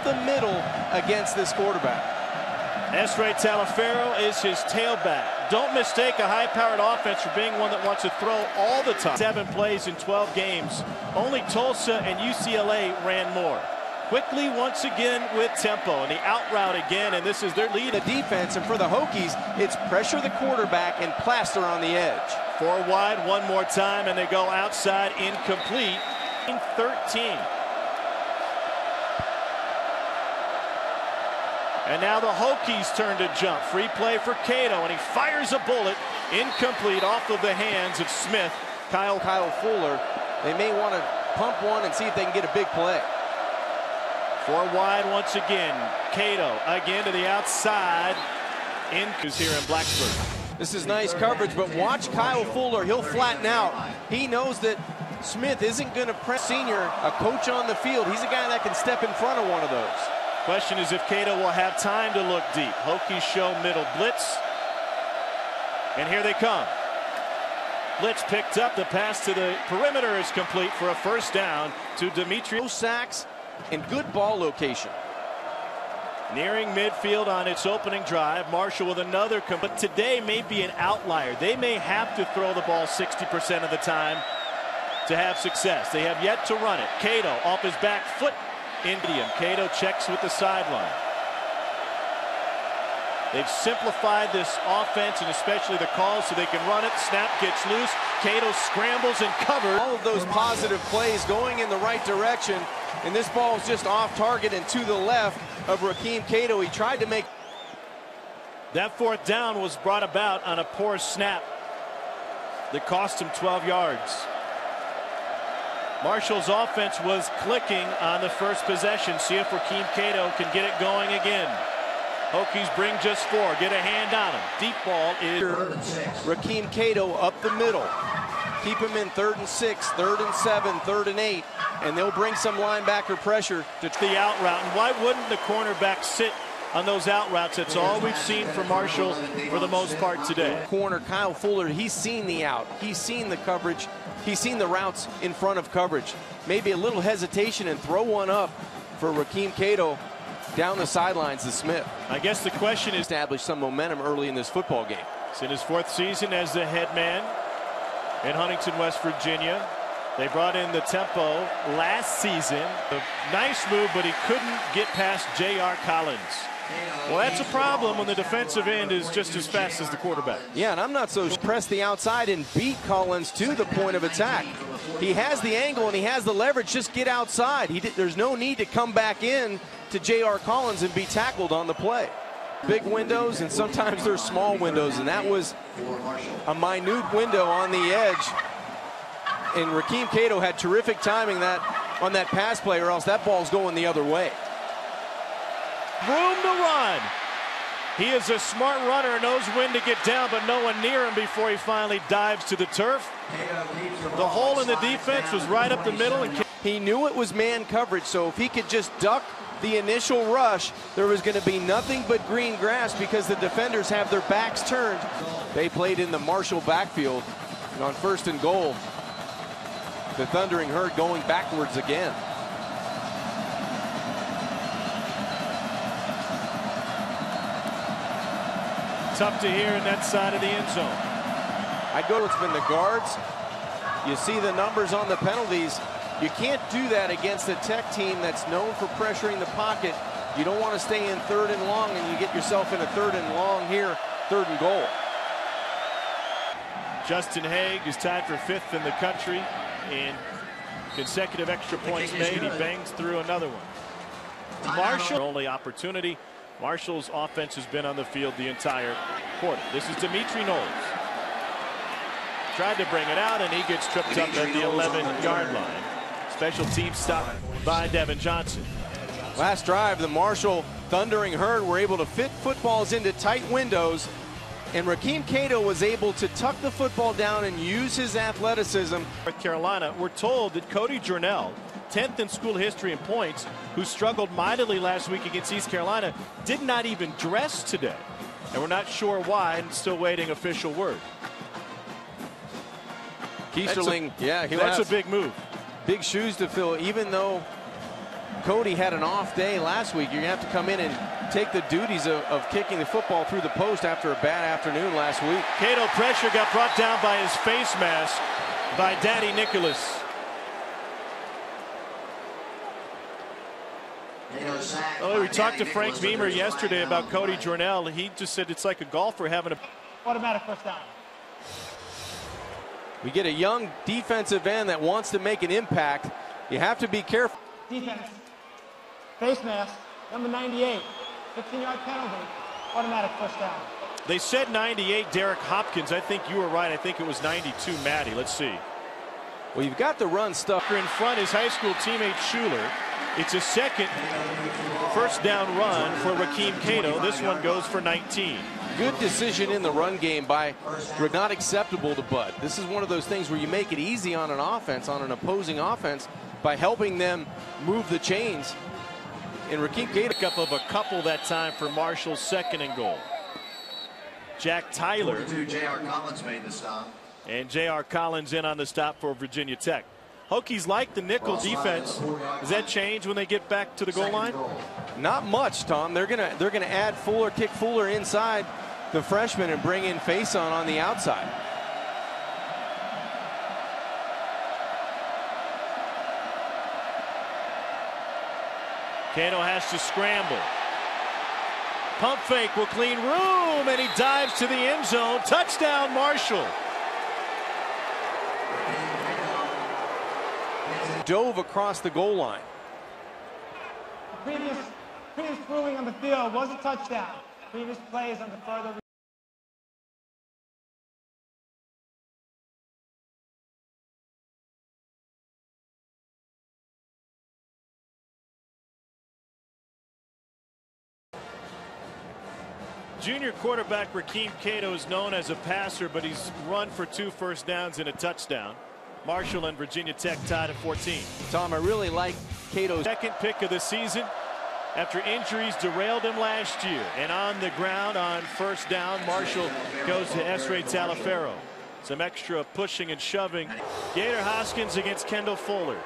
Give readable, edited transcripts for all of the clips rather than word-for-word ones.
the middle against this quarterback. Esrae Taliaferro is his tailback. Don't mistake a high-powered offense for being one that wants to throw all the time. 7 plays in 12 games. Only Tulsa and UCLA ran more. Quickly once again with tempo, and the out route again, and this is their lead. The defense, and for the Hokies, it's pressure the quarterback and plaster on the edge. 4 wide, one more time, and they go outside, incomplete. 13. And now the Hokies turn to jump. Free play for Cato, and he fires a bullet, incomplete, off of the hands of Smith. Kyle Fuller, they may want to pump one and see if they can get a big play. 4 wide once again. Cato again to the outside. Who's here in Blacksburg. This is nice coverage, but watch Kyle Fuller. He'll flatten out. He knows that Smith isn't going to press. Senior, a coach on the field. He's a guy that can step in front of one of those. Question is if Cato will have time to look deep. Hokies show middle blitz. And here they come. Blitz picked up. The pass to the perimeter is complete for a first down to Dimitri. No sacks and good ball location. Nearing midfield on its opening drive. Marshall with another. But today may be an outlier. They may have to throw the ball 60% of the time to have success. They have yet to run it. Cato off his back foot. Indian. Cato checks with the sideline. They've simplified this offense and especially the calls so they can run it. Snap gets loose. Cato scrambles and covers. All of those positive plays going in the right direction, and this ball is just off target and to the left of Rakeem Cato. He tried to make. That 4th down was brought about on a poor snap that cost him 12 yards. Marshall's offense was clicking on the first possession. See if Rakeem Cato can get it going again. Hokies bring just 4. Get a hand on him. Deep ball is Rakeem Cato up the middle. Keep him in 3rd and 6, 3rd and 7, 3rd and 8, and they'll bring some linebacker pressure to the out route. And why wouldn't the cornerback sit on those out routes? That's all we've seen from Marshall for the most part today. Corner Kyle Fuller, he's seen the out. He's seen the coverage. He's seen the routes in front of coverage. Maybe a little hesitation and throw one up for Rakeem Cato down the sidelines to Smith. I guess the question is establish some momentum early in this football game. It's in his 4th season as the head man in Huntington, West Virginia. They brought in the tempo last season. A nice move, but he couldn't get past J.R. Collins. Well, that's a problem when the defensive end is just as fast as the quarterback. Yeah, and I'm not so press the outside and beat Collins to the point of attack. He has the angle and he has the leverage. Just get outside. There's no need to come back in to J.R. Collins and be tackled on the play. Big windows, and sometimes there's small windows, and that was a minute window on the edge. And Rakeem Cato had terrific timing on that pass play, or else that ball's going the other way. Room to run. He is a smart runner and knows when to get down, but no one near him before he finally dives to the turf. The hole in the defense was right up the middle. And he knew it was man coverage, so if he could just duck the initial rush, there was going to be nothing but green grass because the defenders have their backs turned. They played in the Marshall backfield, and on 1st and goal, the Thundering Herd going backwards again. Tough to hear in that side of the end zone. I go, it's been the guards. You see the numbers on the penalties. You can't do that against a Tech team that's known for pressuring the pocket. You don't want to stay in 3rd and long, and you get yourself in a 3rd and long here, 3rd and goal. Justin Haig is tied for 5th in the country in consecutive extra points made. He bangs through another one. Marshall, only opportunity. Marshall's offense has been on the field the entire quarter. This is Dimitri Knowles. Tried to bring it out, and he gets tripped up at the 11-yard line. Special team stop by Devin Johnson. Last drive, the Marshall Thundering Herd were able to fit footballs into tight windows, and Rakeem Cato was able to tuck the football down and use his athleticism. North Carolina, we're told that Cody Journell, 10th in school history in points, who struggled mightily last week against East Carolina, did not even dress today. And we're not sure why, and still waiting official word. Kiesterling, that's a big move. Big shoes to fill, even though Cody had an off day last week. You're going to have to come in and take the duties of kicking the football through the post after a bad afternoon last week. Cato pressure got brought down by his face mask by Danny Nicholas. Oh, we talked to Frank Beamer yesterday about Cody Jornell. He just said it's like a golfer having a automatic first down. We get a young defensive end that wants to make an impact. You have to be careful. Defense, face mask, number 98, 15-yard penalty, automatic first down. They said 98, Derek Hopkins. I think you were right. I think it was 92, Maddie. Let's see. Well, you've got the run stuff. In front is high school teammate Schuler. It's a second first down run for Rakeem Cato. This one goes for 19. Good decision in the run game by not acceptable to Bud. This is one of those things where you make it easy on an offense, on an opposing offense, by helping them move the chains. And Rakeem Cato pick up of a couple that time for Marshall's second and goal. Jack Tyler. J.R. Collins made the stop. And J.R. Collins in on the stop for Virginia Tech. Hokies like the nickel defense. Does that change when they get back to the goal line? Not much, Tom. They're gonna add Fuller, kick Fuller inside the freshman and bring in Faison on the outside. Cato has to scramble. Pump fake will clean room, and he dives to the end zone. Touchdown, Marshall. Dove across the goal line. Previous ruling on the field was a touchdown. Previous plays on the further. Junior quarterback Rakeem Cato is known as a passer, but he's run for 2 first downs and a touchdown. Marshall and Virginia Tech tied at 14. Tom, I really like Cato's second pick of the season after injuries derailed him last year. And on the ground on first down, Marshall goes to Esre Talafero. Some extra pushing and shoving. Gator Hoskins against Kendall Fuller.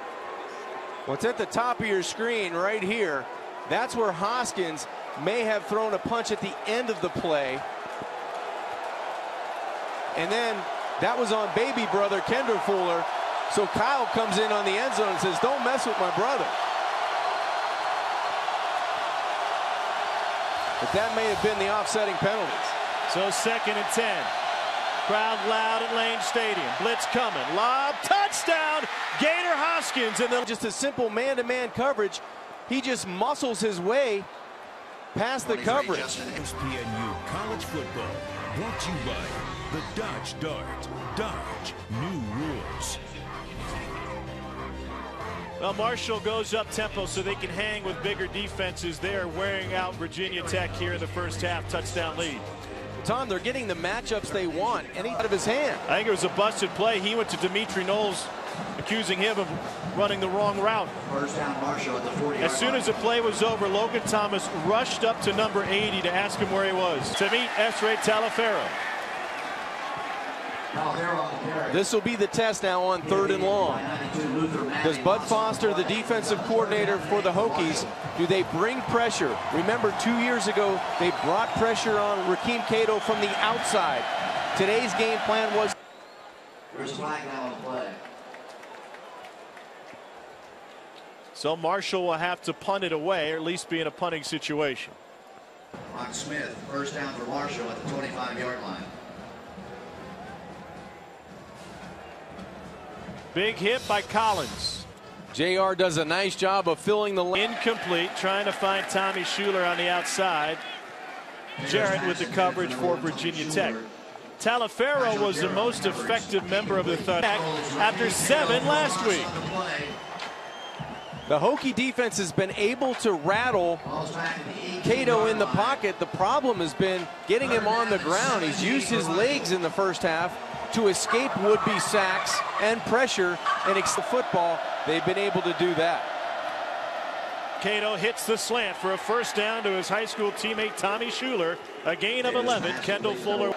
What's at the top of your screen right here, that's where Hoskins may have thrown a punch at the end of the play. And then that was on baby brother Kendall Fuller. So Kyle comes in on the end zone and says, don't mess with my brother. But that may have been the offsetting penalties. So 2nd and 10. Crowd loud at Lane Stadium. Blitz coming. Lob. Touchdown. Gator Hoskins. And then just a simple man-to-man coverage. He just muscles his way past the coverage. SPNU College Football brought to you by the Dodge Dart. Dodge. New rules. Well, Marshall goes up tempo so they can hang with bigger defenses. They're wearing out Virginia Tech here in the first half. Touchdown lead. Tom, they're getting the matchups they want, and he's out of his hand. I think it was a busted play. He went to Dimitri Knowles, accusing him of running the wrong route. First down, Marshall at the 40-yard As soon as the play was over, Logan Thomas rushed up to number 80 to ask him where he was. To meet Esre Talafero. This will be the test now on 3rd and long. Does Bud Foster, the defensive coordinator for the Hokies, do they bring pressure? Remember, 2 years ago, they brought pressure on Rakeem Cato from the outside. Today's game plan was... There's a flag now on the play. So Marshall will have to punt it away, or at least be in a punting situation. Rock Smith, first down for Marshall at the 25-yard line. Big hit by Collins. JR does a nice job of filling the lane. Incomplete, trying to find Tommy Schuler on the outside. Jarrett with the coverage for Virginia Tech. Talafero was the most effective member of the Thunder after 7 last week. The Hokie defense has been able to rattle Cato in the pocket. The problem has been getting him on the ground. He's used his legs in the first half to escape would-be sacks and pressure and the football. They've been able to do that. Cato hits the slant for a first down to his high school teammate Tommy Schuler. A gain of 11. Kendall Fuller.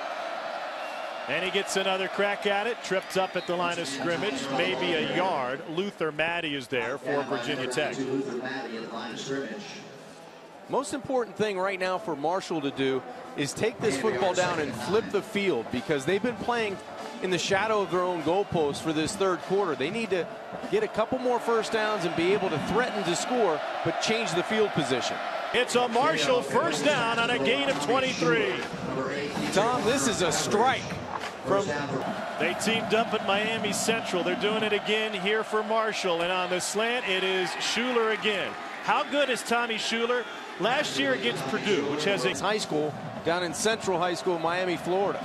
And he gets another crack at it. Tripped up at the line of scrimmage, maybe a yard. Luther Maddie is there for Virginia Tech. Most important thing right now for Marshall to do is take this football down and flip the field, because they've been playing in the shadow of their own goalpost for this third quarter. They need to get a couple more first downs and be able to threaten to score, but change the field position. It's a Marshall first down on a gain of 23. Tom, this is a strike. They teamed up at Miami Central. They're doing it again here for Marshall. And on the slant, it is Schuler again. How good is Tommy Schuler? Last year against Purdue, which has a high school down in Central High School, Miami, Florida.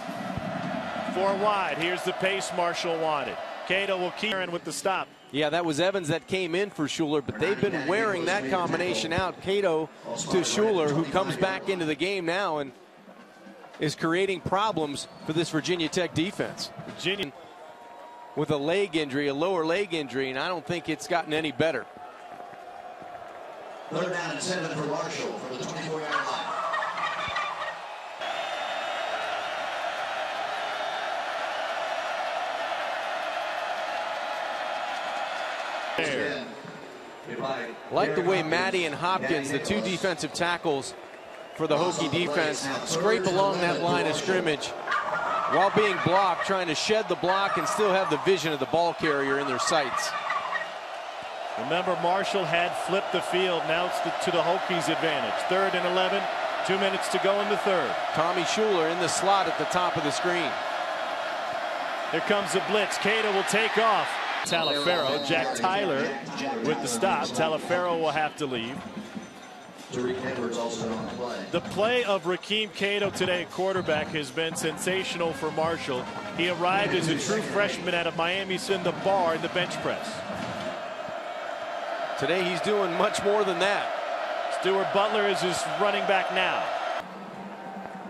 4 wide. Here's the pace Marshall wanted. Cato will keep in with the stop. Yeah, that was Evans that came in for Schuler, but they've been wearing that combination out. Cato to Schuler, who comes back into the game now and is creating problems for this Virginia Tech defense. Virginia with a leg injury, a lower leg injury, and I don't think it's gotten any better. 3rd down and 7 for Marshall from the 24-yard line. There. Like the way Maddie and Hopkins, the 2 defensive tackles for the Hokie defense, scrape along that line of scrimmage while being blocked, trying to shed the block and still have the vision of the ball carrier in their sights. Remember, Marshall had flipped the field. Now it's to the Hokies' advantage. 3rd and 11, 2 minutes to go in the third. Tommy Schuler in the slot at the top of the screen. Here comes the blitz. Cato will take off. Talafero, Jack Tyler with the stop. Talafero will have to leave. The play of Rakeem Cato today at quarterback has been sensational for Marshall. He arrived as a true freshman out of Miami in the bar in the bench press. Today he's doing much more than that. Stuart Butler is his running back now.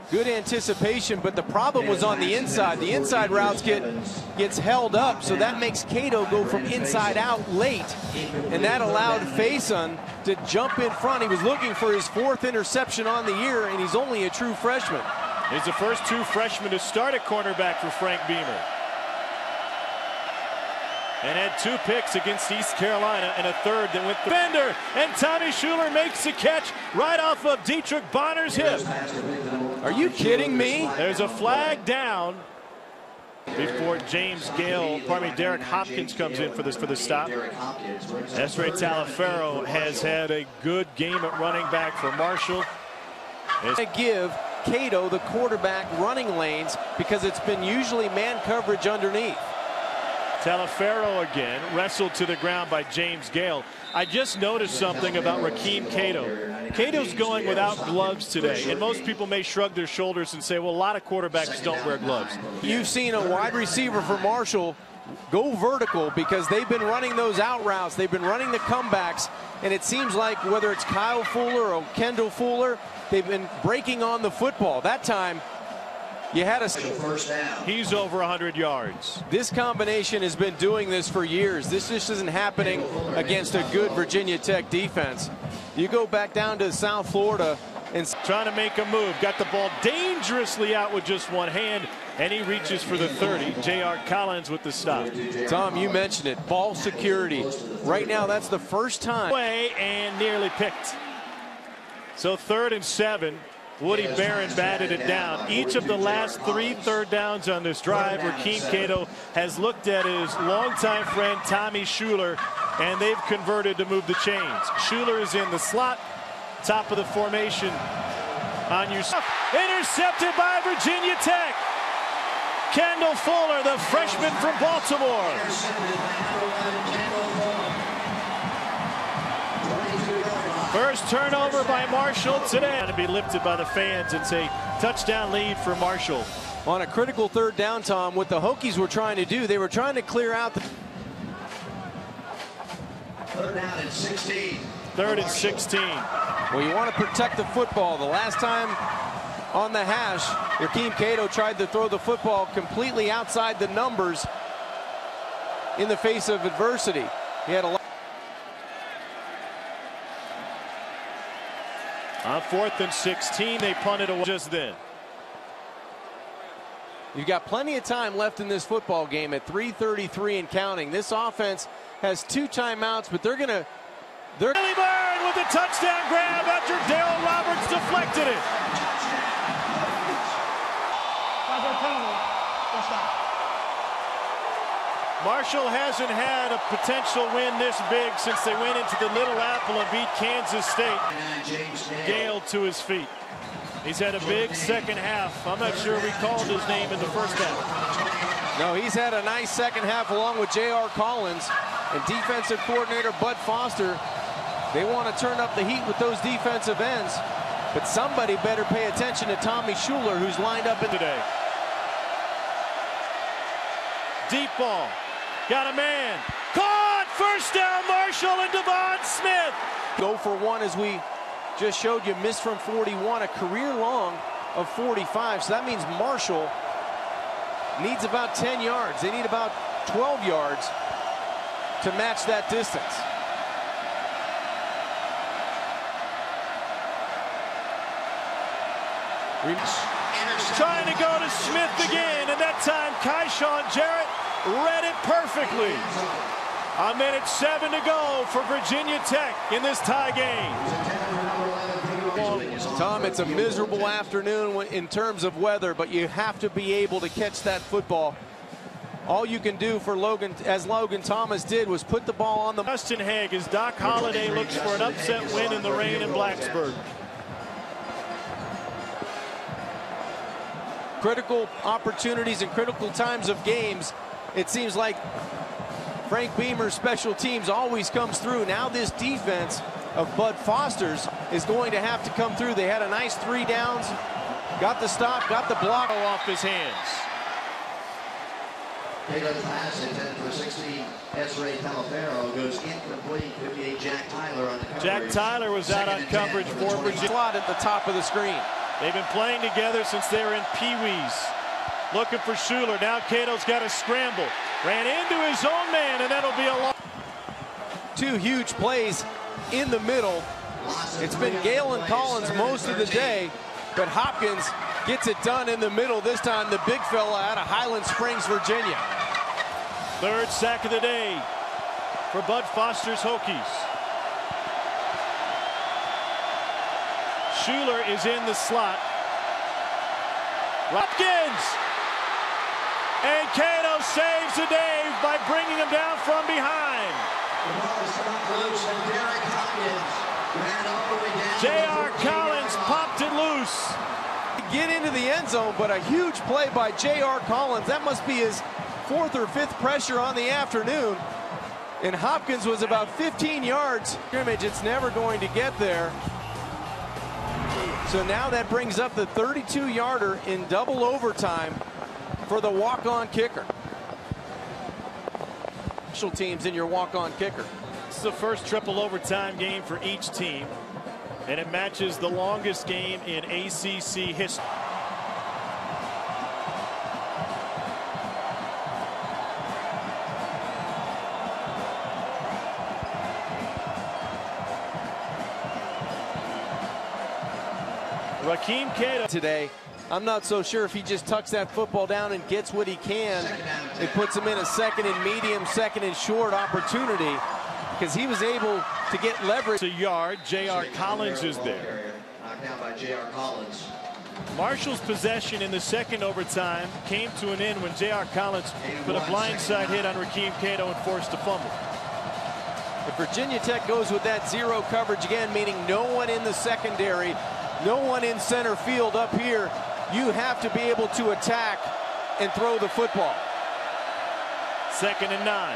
Good anticipation, but the problem was on the inside. The inside routes gets held up, so that makes Cato go from inside out late, and that allowed Faison to jump in front. He was looking for his 4th interception on the year, and he's only a true freshman. He's the first 2 freshmen to start at cornerback for Frank Beamer. And had 2 picks against East Carolina and a 3rd that went the fender. And Tommy Schuler makes the catch right off of Dietrich Bonner's hip. Are you kidding me? There's a flag down before Derek Hopkins comes in for the stop. Esre Talafero has had a good game at running back for Marshall. To give Cato the quarterback running lanes, because it's been usually man coverage underneath. Talafero again, wrestled to the ground by James Gale. I just noticed something about Rakeem Cato. Cato's going without gloves today, and most people may shrug their shoulders and say, well, a lot of quarterbacks don't wear gloves. You've seen a wide receiver for Marshall go vertical because they've been running those out routes. They've been running the comebacks, and it seems like whether it's Kyle Fuller or Kendall Fuller, they've been breaking on the football. That time, you had a first down. He's over 100 yards. This combination has been doing this for years. This just isn't happening against a good Virginia Tech defense. You go back down to South Florida and trying to make a move. Got the ball dangerously out with just one hand, and he reaches for the 30. J.R. Collins with the stop. Tom, you mentioned it. Ball security. Right now, that's the first time. And nearly picked. So 3rd and 7. Woody Barron batted it down. Each of the last 3 third downs on this drive, Rakeem Cato has looked at his longtime friend Tommy Schuler, and they've converted to move the chains. Schuler is in the slot, top of the formation on your stuff. Intercepted by Virginia Tech. Kendall Fuller, the freshman from Baltimore. First turnover by Marshall today. To be lifted by the fans. It's a touchdown lead for Marshall. On a critical 3rd down, Tom, what the Hokies were trying to do, they were trying to clear out the 3rd down and 16. 3rd and 16. Well, you want to protect the football. The last time on the hash, Rakeem Cato tried to throw the football completely outside the numbers in the face of adversity. He had a lot. On 4th and 16, they punted away just then. You've got plenty of time left in this football game at 3:33 and counting. This offense has 2 timeouts, but they're Billy Byrne with a touchdown grab after Darryl Roberts deflected it. 5-yard penalty. First down. Marshall hasn't had a potential win this big since they went into the Little Apple and beat Kansas State. Gale to his feet. He's had a big second half. I'm not sure we called his name in the first half. No, he's had a nice second half along with J.R. Collins and defensive coordinator Bud Foster. They want to turn up the heat with those defensive ends, but somebody better pay attention to Tommy Schuler, who's lined up in today. Deep ball. Got a man. Caught! First down, Marshall and Devon Smith. Go for one, as we just showed you, missed from 41, a career long of 45. So that means Marshall needs about 10 yards. They need about 12 yards to match that distance. Trying to go to Smith again, and that time Kyshawn Jarrett read it perfectly. 1:07 to go for Virginia Tech in this tie game. Tom, it's a miserable afternoon in terms of weather, but you have to be able to catch that football. All you can do for Logan, as Logan Thomas did, was put the ball on the... Justin Haig as Doc Holliday looks for an upset win in the rain in Blacksburg. Critical opportunities and critical times of games, it seems like Frank Beamer's special teams always comes through. Now this defense of Bud Foster's is going to have to come through. They had a nice 3 downs, got the stop, got the block off his hands. Cato's pass intended for 60. Esrae Talafero goes incomplete. 58 Jack Tyler on the coverage. Jack Tyler was out on coverage for Virginia. Slot at the top of the screen. They've been playing together since they were in Pee-wees. Looking for Schuler. Now Cato's got to scramble. Ran into his own man, and that'll be a long. 2 huge plays in the middle. It's been Gale and Collins most of the day, but Hopkins gets it done in the middle. This time the big fella out of Highland Springs, Virginia. 3rd sack of the day for Bud Foster's Hokies. Schuler is in the slot. Hopkins! And Cato saves the day by bringing him down from behind. J.R. Collins popped it loose. Get into the end zone, but a huge play by J.R. Collins. That must be his 4th or 5th pressure on the afternoon. And Hopkins was about 15 yards. Scrimmage, it's never going to get there. So now that brings up the 32-yarder in double overtime for the walk-on kicker. Special teams in your walk-on kicker. This is the first triple overtime game for each team, and it matches the longest game in ACC history. Rakeem Cato today. I'm not so sure if he just tucks that football down and gets what he can. It puts him in a 2nd and medium, 2nd and short opportunity, because he was able to get leverage. A yard. J.R. Collins is there. Knocked down by J.R. Collins. Marshall's possession in the 2nd overtime came to an end when J.R. Collins put a blindside hit on Rakeem Cato and forced a fumble. If Virginia Tech goes with that 0 coverage again, meaning no one in the secondary, no one in center field up here, you have to be able to attack and throw the football. 2nd and 9.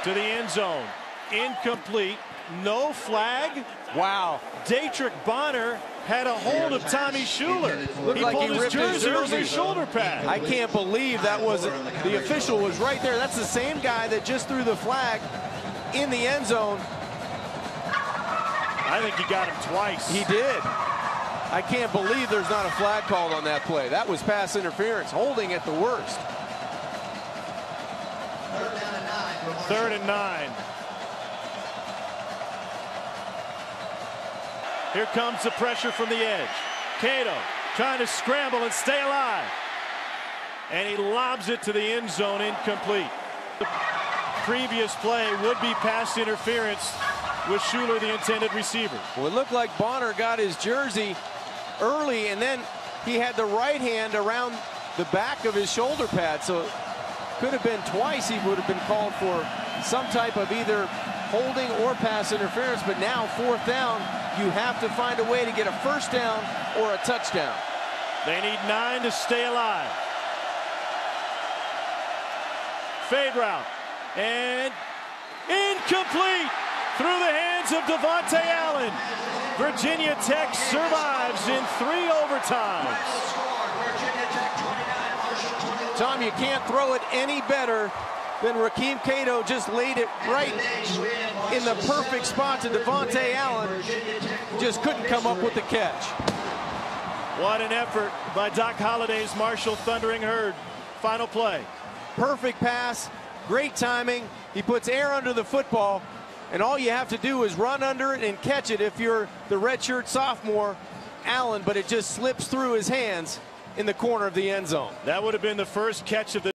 To the end zone. Incomplete. No flag. Wow. Dietrich Bonner had a hold of Tommy Schuler. Looked like pulled he ripped his jersey over his shoulder pad. I can't believe that was the official was right there. That's the same guy that just threw the flag in the end zone. I think he got him twice. He did. I can't believe there's not a flag called on that play. That was pass interference, holding at the worst. 3rd and 9. Here comes the pressure from the edge. Cato trying to scramble and stay alive. And he lobs it to the end zone, incomplete. The previous play would be pass interference with Schuler, the intended receiver. Well, it looked like Bonner got his jersey early, and then he had the right hand around the back of his shoulder pad, so it could have been twice. He would have been called for some type of either holding or pass interference. But now, 4th down, you have to find a way to get a first down or a touchdown. They need 9 to stay alive. Fade route and incomplete through the hands of Devontae Allen. Virginia Tech survives in 3 overtimes. Tom, you can't throw it any better than Rakeem Cato just laid it right in the perfect spot to Devontae Allen. Just couldn't come up with the catch. What an effort by Doc Holliday's Marshall Thundering Herd. Final play. Perfect pass, great timing. He puts air under the football, and all you have to do is run under it and catch it if you're the redshirt sophomore, Allen, but it just slips through his hands in the corner of the end zone. That would have been the first catch of the